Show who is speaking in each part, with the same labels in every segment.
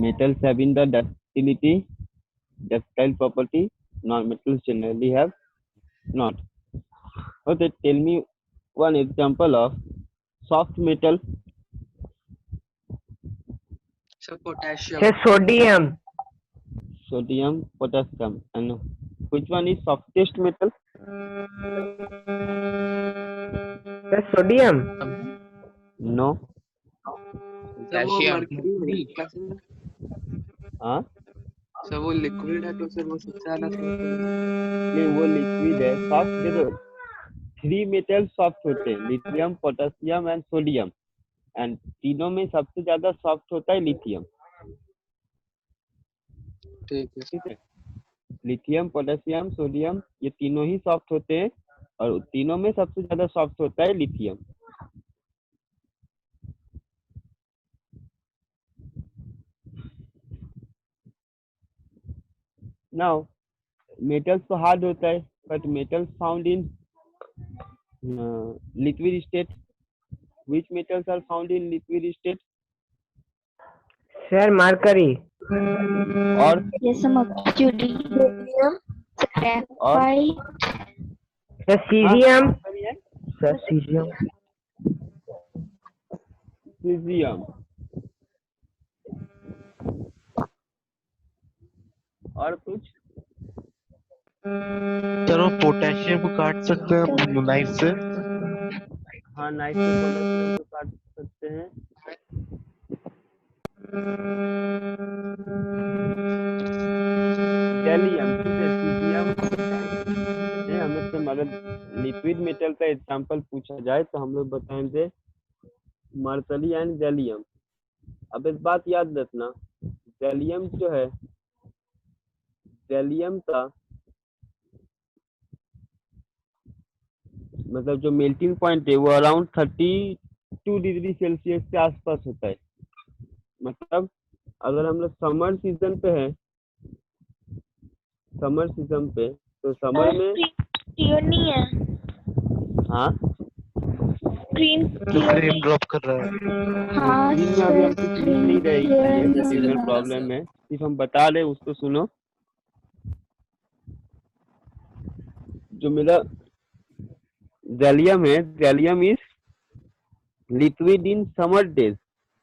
Speaker 1: Metals having the ductile property, non-metals generally have not. Okay, tell me one example of soft metal.
Speaker 2: So potassium.
Speaker 3: Sir, sodium.
Speaker 1: Sodium, potassium. And which one is softest metal?
Speaker 3: Sir, sodium.
Speaker 1: No.
Speaker 2: Sir वो
Speaker 4: Potassium.
Speaker 2: Mercury क्या sir?
Speaker 1: हाँ,
Speaker 2: sir वो liquid है तो sir वो सबसे ज्यादा soft है।
Speaker 1: नहीं वो लिक्विड है। सॉफ्ट देखो, 3 मेटल सॉफ्ट होते हैं, lithium, potassium and sodium. And तीनों में सबसे ज्यादा सॉफ्ट होता है लिथियम।
Speaker 2: ठीक है।
Speaker 1: ठीक है, लिथियम, पोटेशियम, सोडियम ये तीनों ही सॉफ्ट होते हैं और तीनों में सबसे ज्यादा सॉफ्ट होता है लिथियम। नाउ मेटल्स तो हार्ड होता है, but metals found in liquid state, which metals are found in liquid state?
Speaker 3: Sir, mercury.
Speaker 1: और
Speaker 5: जैसे mercury, graphite,
Speaker 3: Sir, cesium.
Speaker 1: mercury and
Speaker 3: Sir, cesium.
Speaker 1: cesium। और कुछ?
Speaker 4: सर वो पोटेशियम को काट सकते हैं अपन नाइफ से।
Speaker 1: हाँ, नाइफ से पोटेशियम को काट सकते हैं। गैलियम, सीजियम हमें से मतलब लिक्विड मेटल का एग्जांपल पूछा जाए तो हम लोग बताएंगे मर्करी एंड गैलियम। अब इस बात याद रखना, गैलियम जो है, गैलियम का मतलब जो मेल्टिंग पॉइंट है वो अराउंड 32 डिग्री सेल्सियस के आसपास होता है। मतलब अगर हम लोग समर सीजन पे है, समर सीजन पे, तो समर में
Speaker 5: क्लियर नहीं है,
Speaker 1: हाँ
Speaker 5: स्क्रीन
Speaker 4: जो
Speaker 5: क्लियर
Speaker 4: फ्रेम
Speaker 5: नहीं।
Speaker 4: ड्रॉप कर रहा है।
Speaker 5: हाँ
Speaker 1: स्क्रीन में अभी हमको स्क्रीन नहीं रहेगी,
Speaker 5: clear
Speaker 1: ये
Speaker 5: नहीं
Speaker 1: सिग्नल
Speaker 5: है।
Speaker 1: प्रॉब्लम है, सिर्फ हम बता रहे हैं उसको सुनो। जो मेरा गैलियम है, gallium is liquid in summer days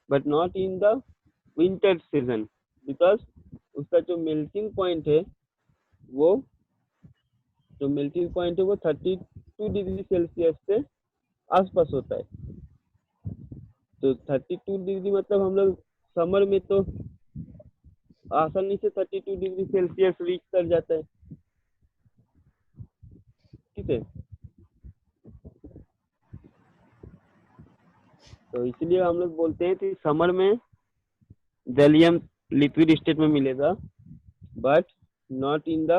Speaker 1: but not in the winter season, because उसका जो मेल्टिंग पॉइंट है वो 32 डिग्री सेल्सियस से आसपास होता है। तो 32 डिग्री मतलब हम लोग समर में तो आसानी से 32 डिग्री सेल्सियस रीच कर जाता है। ठीक है, तो इसलिए हम लोग बोलते हैं कि समर में गैलियम लिक्विड स्टेट में मिलेगा but not in the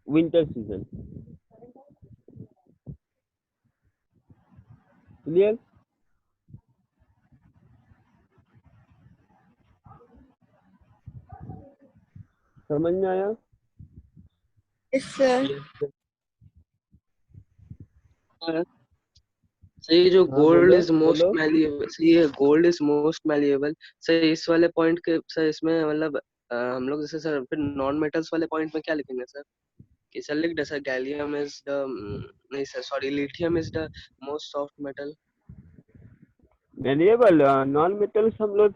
Speaker 1: winter season. Clear? समझ में आया?
Speaker 5: Yes, sir.
Speaker 2: सही जो
Speaker 1: हाँ,
Speaker 2: गोल्ड
Speaker 1: बोलो,
Speaker 2: इज मोस्ट
Speaker 1: बोलो।
Speaker 2: मैलिएबल, सही है, gold is most malleable. Sir इस वाले पॉइंट के सर इसमें मतलब हम लोग जैसे सर फिर नॉन मेटल्स वाले पॉइंट में क्या लिखेंगे सर? कि सर लिख दे सर गैलियम इज द नहीं sir sorry lithium is the most soft metal.
Speaker 1: Malleable non metals हम लोग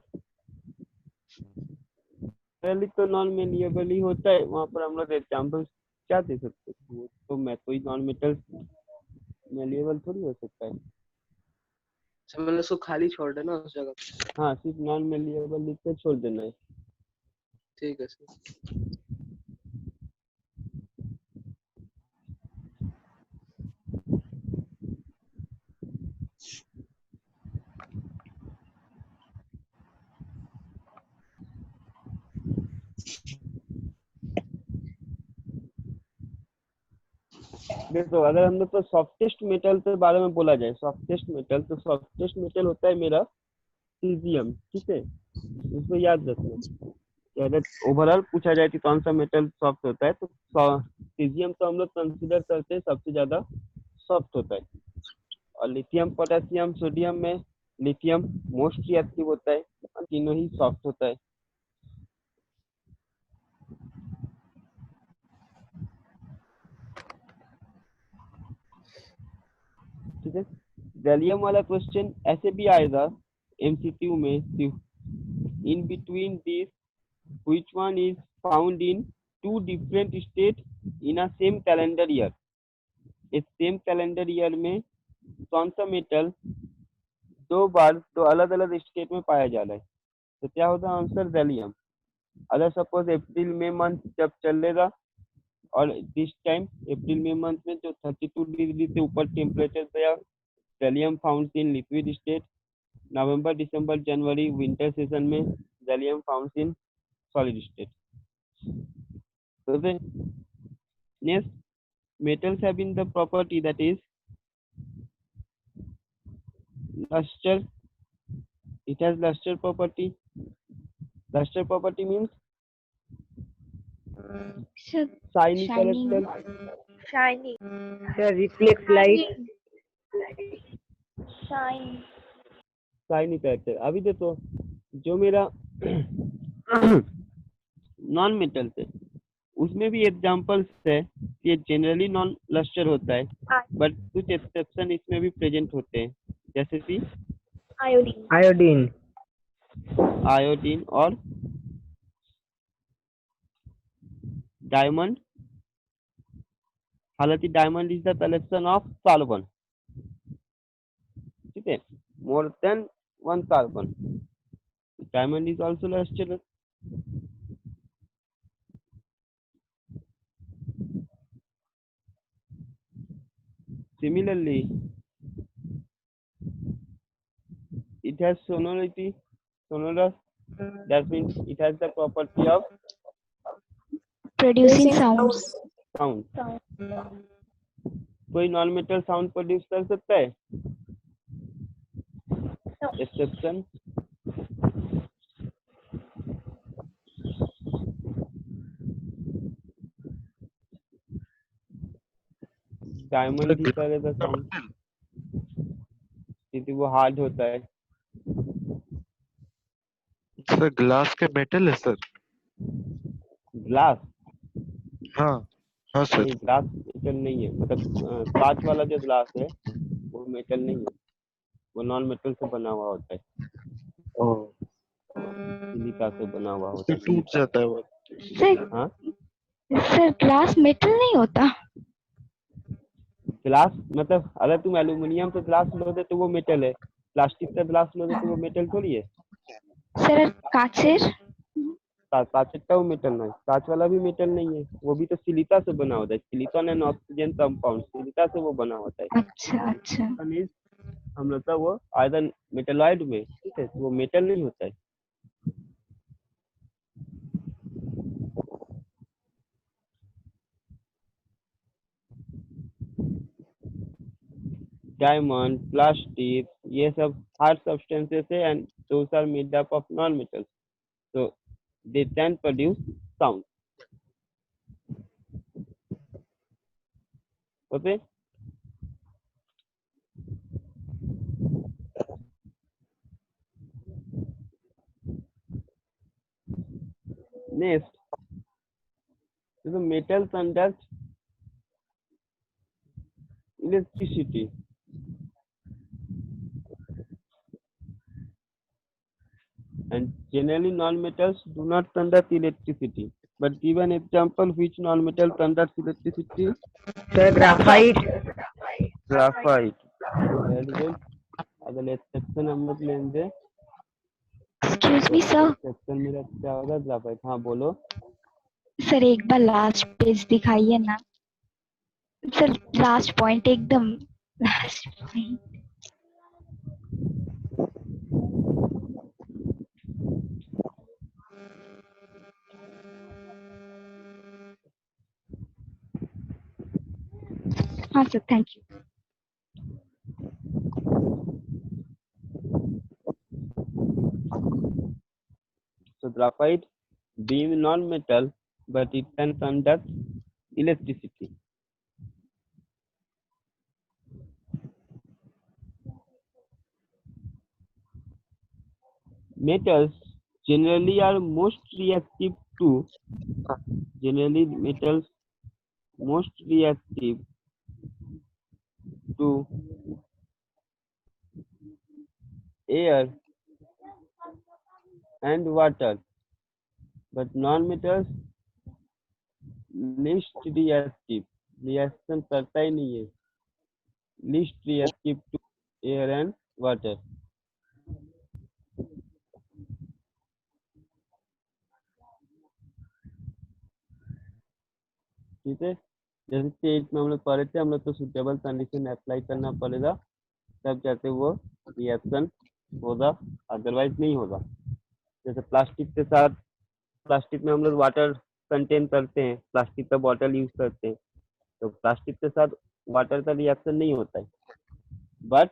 Speaker 1: पहले तो नॉन मेलिएबल ही होता है, वहाँ पर हम लोग एग्जाम्पल क्या दे सकते हैं? वो तो मैं कोई नॉन मेटल मेलिएबल थोड़ी हो सकता है।
Speaker 2: सर मतलब उसको खाली छोड़ देना उस जगह।
Speaker 1: हाँ, सिर्फ नॉन मेलिएबल लिख के छोड़ देना है।
Speaker 2: ठीक है सर।
Speaker 1: देखो, अगर हम लोग तो सॉफ्टेस्ट मेटल के बारे में बोला जाए, सॉफ्टेस्ट मेटल, तो सॉफ्टेस्ट मेटल होता है मेरा सीजियम। ठीक है, इसको याद रखना कि अगर ओवरऑल पूछा जाए कि कौन सा मेटल सॉफ्ट होता है तो सीजियम तो हम लोग कंसिडर करते हैं सबसे ज्यादा सॉफ्ट होता है। और लिथियम, पोटेशियम, सोडियम में लिथियम मोस्ट रिएक्टिव होता है और तीनों ही सॉफ्ट होता है। ठीक है, गैलियम वाला क्वेश्चन ऐसे भी आएगा एमसीक्यू में, in between this which one is found in two different state in a same calendar year. इस सेम कैलेंडर ईयर में कौन सा मेटल दो बार दो अलग अलग स्टेट में पाया जा रहा है? तो क्या होगा आंसर? गैलियम। अगर सपोज अप्रैल मई मंथ जब चलेगा और दिस टाइम अप्रैल मई मंथ में जो 32 डिग्री से ऊपर टेम्परेचर गया, gallium found in liquid state. नवंबर दिसंबर जनवरी विंटर सीजन में gallium found in solid state. तो next, metals having the property that is luster. It has luster property. Luster property means
Speaker 5: Sir,
Speaker 1: shiny
Speaker 5: shining.
Speaker 1: character.
Speaker 5: Shining.
Speaker 3: Sir, reflects light.
Speaker 5: Shine.
Speaker 1: Shiny character। अभी देखो जो मेरा non metal है उसमें भी examples है, ये जनरली नॉन लस्टर होता है, बट कुछ एक्सेप्शन इसमें भी प्रेजेंट होते हैं, जैसे कि
Speaker 5: Iodine.
Speaker 3: Iodine.
Speaker 1: आयोडीन और डायमंड। हालांकि diamond is the collection of carbon, ठीक है, more than one carbon. Diamond is also luster. Similarly, it has sonority, sonorous. That means it has the property of
Speaker 5: Producing sounds.
Speaker 1: sound. कोई non metal sound produce कर सकता है? Exception diamond ही करेगा sound, क्योंकि वो hard होता है।
Speaker 4: Sir glass के मेटल है सर।
Speaker 1: ग्लास?
Speaker 4: हाँ हाँ सर।
Speaker 1: नहीं, ग्लास मेटल नहीं है, मतलब कांच वाला जो ग्लास है वो मेटल नहीं है, वो नॉन मेटल से बना हुआ होता है,
Speaker 4: ओह,
Speaker 1: सिलिका से बना हुआ होता
Speaker 4: तो
Speaker 1: है।
Speaker 4: टूट जाता है वो।
Speaker 5: सर,
Speaker 1: हाँ,
Speaker 5: सर ग्लास मेटल नहीं होता।
Speaker 1: ग्लास मतलब अगर तुम एल्यूमिनियम का ग्लास लोगे तो वो मेटल है, प्लास्टिक का ग्लास लोगे तो वो मेटल थोड़ी है।
Speaker 5: सर कांचेर।
Speaker 1: कांच का वो मेटल नहीं, कांच वाला भी मेटल नहीं है, वो भी तो सिलिका से बना होता है, silicon and oxygen compound, silica से वो बना होता है।
Speaker 5: अच्छा अच्छा।
Speaker 1: खनिज हम लोग का वो आयरन मेटलॉइड में, ठीक है, वो मेटल नहीं होता है। डायमंड, प्लास्टिक, ये सब हार्ड सब्सटेंसेस है and those are made up of non metals, so they can produce sound. Okay, next, so the metal conduct electricity, and generally non-metals do not conduct electricity, but give an example which non-metal conducts electricity.
Speaker 3: Sir, graphite.
Speaker 1: Graphite. Very good. अगर exception हम लोग लेंगे,
Speaker 5: excuse me sir.
Speaker 1: Exception मेरा क्या होगा? Graphite. हाँ बोलो।
Speaker 5: Sir एक बार लास्ट पेज दिखाइए ना सर, लास्ट पॉइंट एकदम लास्ट पॉइंट। हाँ sir, thank you.
Speaker 1: So graphite being non-metal, but it can conduct electricity. metals generally are most reactive to generally metals most reactive to air and water, but non-metals least reactive, reaction करता ही नहीं है, least reactive to air and water. ठीक है, जैसे state में हम लोग पढ़े थे, हम लोग तो सुटेबल कंडीशन अप्लाई करना पड़ेगा तब जाके वो रिएक्शन होगा, अदरवाइज नहीं होगा। जैसे प्लास्टिक के साथ, प्लास्टिक में हम लोग वाटर कंटेन करते हैं, प्लास्टिक का बॉटल यूज करते हैं, तो प्लास्टिक के साथ वाटर का रिएक्शन नहीं होता है, बट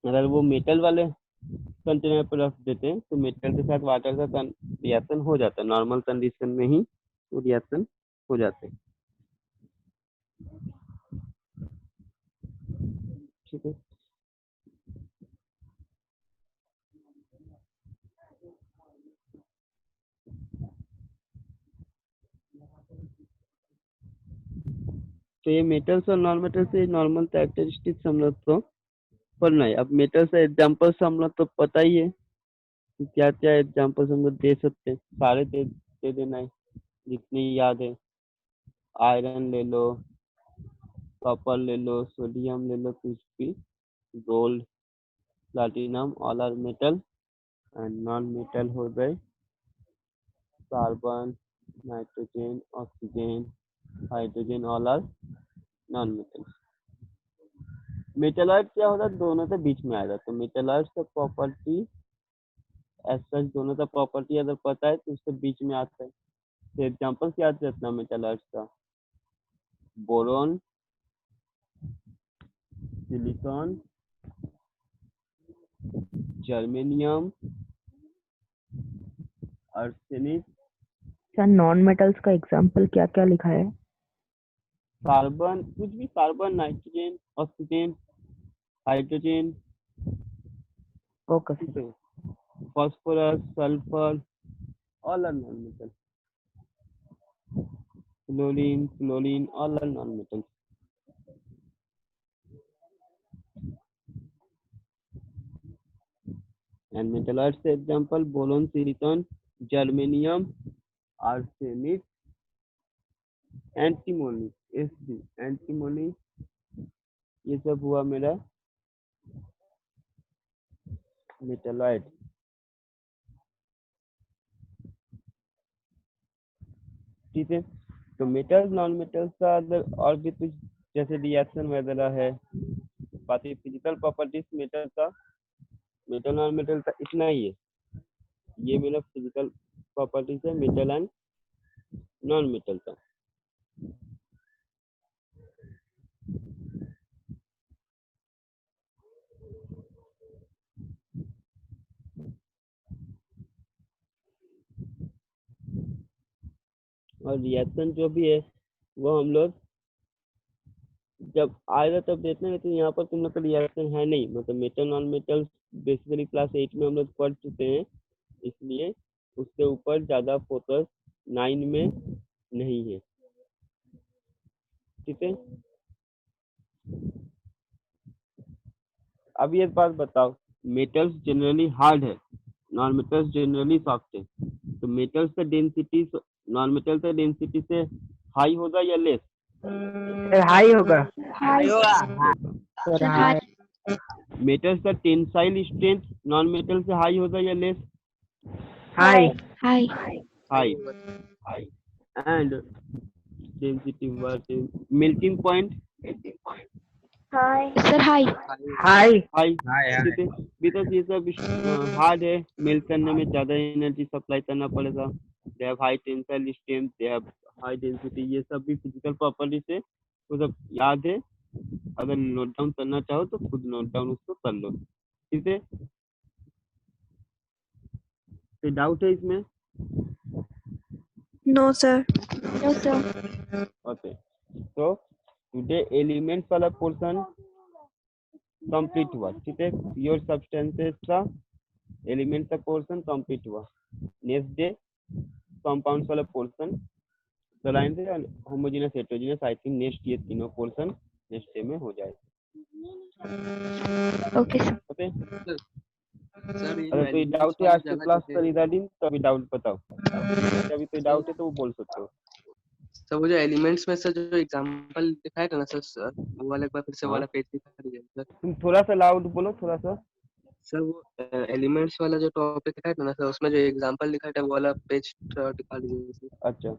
Speaker 1: अगर वो मेटल वाले कंटेनर पर रख देते हैं तो मेटल के साथ वाटर का रिएक्शन हो जाता है, नॉर्मल कंडीशन में ही वो रिएक्शन हो जाते हैं। ठीक है, तो ये मेटल्स और नॉन मेटल से नॉर्मल कैरेक्टरिस्टिक्स हम लोग को पढ़ना है। अब मेटल से एग्जांपल्स हम लोग तो पता ही है कि क्या क्या एग्जांपल्स हम लोग दे सकते हैं, सारे दे देना है जितने याद है। आयरन ले लो, कॉपर ले लो, सोडियम ले लो, कुछ भी, gold, platinum, all are metal. And non metal हो गए carbon, nitrogen, oxygen, hydrogen, all are non metal. Metalloid क्या होता है, दोनों के बीच में आएगा, तो मेटलॉइड का प्रॉपर्टी एज सच, दोनों का प्रॉपर्टी अगर पता है तो उसके बीच में आता है। तो एग्जांपल याद रखना मेटलॉइड का, boron, silicon, germanium, arsenic.
Speaker 3: Sir non metals का एग्जाम्पल क्या क्या लिखा है?
Speaker 1: कार्बन, कुछ भी, carbon, nitrogen, oxygen, hydrogen,
Speaker 3: okay sir.
Speaker 1: Phosphorus, sulphur, all are non metal. Chlorine, all are non metal. And metalloid से example boron, silicon, germanium, arsenic, antimony, Sb, antimony, ये सब हुआ मेरा मेटलॉइड। ठीक है, तो मेटल नॉन मेटल्स का अगर और भी कुछ जैसे रिएक्शन वगैरह है, बाकी फिजिकल प्रॉपर्टीज मेटल का, मेटल नॉन मेटल का इतना ही है। ये मेरा फिजिकल प्रॉपर्टीज है मेटल एंड नॉन मेटल का। और रिएक्शन जो भी है वो हम लोग जब आएगा तब देखना है। तो यहाँ पर तुम लोग का रिएक्शन है नहीं, मतलब metal non metal basically class 8 में हम लोग पढ़ चुके हैं, इसलिए उसके ऊपर ज्यादा फोकस 9 में नहीं है। ठीक है, अब ये बात बताओ, मेटल्स जनरली हार्ड है, नॉन मेटल्स जनरली सॉफ्ट है, तो मेटल्स का डेंसिटी नॉन मेटल का डेंसिटी से हाई होगा या लेस?
Speaker 3: सर हाई होगा।
Speaker 5: High
Speaker 3: sir
Speaker 5: sir
Speaker 3: high.
Speaker 5: High
Speaker 1: metals का टेंसाइल स्ट्रेंथ नॉन मेटल से हाई होगा या less?
Speaker 3: High.
Speaker 5: High
Speaker 1: high. And density what is melting point?
Speaker 5: Sir high
Speaker 3: high.
Speaker 1: High. ठीक है, बिकॉज ये सब हार्ड है, मेल्ट करने में ज्यादा एनर्जी सप्लाई करना पड़ेगा, they have high tensile strength, they have high density, ये सब भी फिजिकल प्रॉपर्टी से वो सब याद है। अगर नोट डाउन करना चाहो तो खुद नोट डाउन उसको कर लो। ठीक है, कोई डाउट है इसमें?
Speaker 5: नो सर
Speaker 1: ओके, तो टुडे एलिमेंट्स वाला पोर्शन कंप्लीट हुआ। ठीक है, प्योर सब्सटेंसेस का एलिमेंट का पोर्शन कंप्लीट हुआ, नेक्स्ट डे कंपाउंड्स वाला पोर्शन द लाइन से homogeneous heterogeneous, I think next ये तीनों पोर्शन नेक्स्ट डे में हो जाएगा।
Speaker 5: Okay sir.
Speaker 1: ओके,
Speaker 2: सर ये
Speaker 1: अगर कोई डाउट है आज के क्लास का रिगार्डिंग तो अभी डाउट बताओ, अभी कोई डाउट है तो वो बोल सकते हो।
Speaker 2: सर वो जो एलिमेंट्स में सर जो एग्जांपल दिखाया था ना सर, वो वाला एक बार फिर से वो वाला पेज दिखा दीजिए सर।
Speaker 1: तुम थोड़ा सा लाउड बोलो, थोड़ा सा।
Speaker 2: सर वो एलिमेंट्स वाला जो टॉपिक दिखाया था ना सर, उसमें जो एग्जांपल दिखाया था वो वाला पेज दिखा दीजिए सर।
Speaker 1: अच्छा,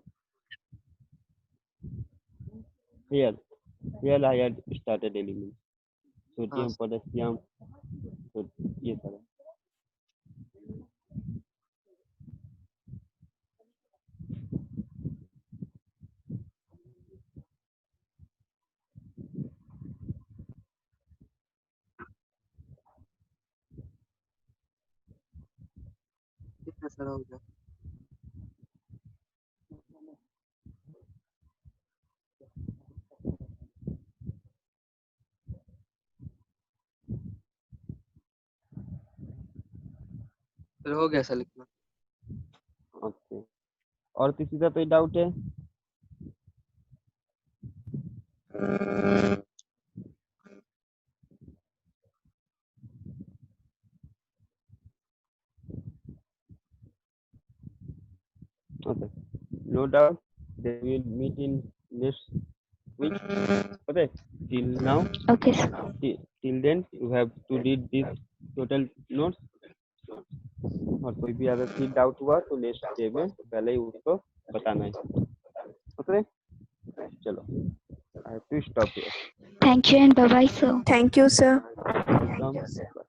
Speaker 1: here I had started elements, sodium, potassium, तो ये सारा।
Speaker 2: ठीक है सर, हो गया। सर हो गया सर लिखना।
Speaker 1: ओके, और किसी का कोई डाउट है? Okay, no doubt. They will meet in next week. Okay, till now,
Speaker 5: okay sir.
Speaker 1: till then, you have to read this total notes. और कोई भी अगर कोई डाउट हुआ तो नेक्स्ट डे में पहले ही उसको बताना है। ओके, चलो, I have to stop here.
Speaker 5: Thank you and bye bye sir.
Speaker 6: Thank you, sir.
Speaker 1: Welcome.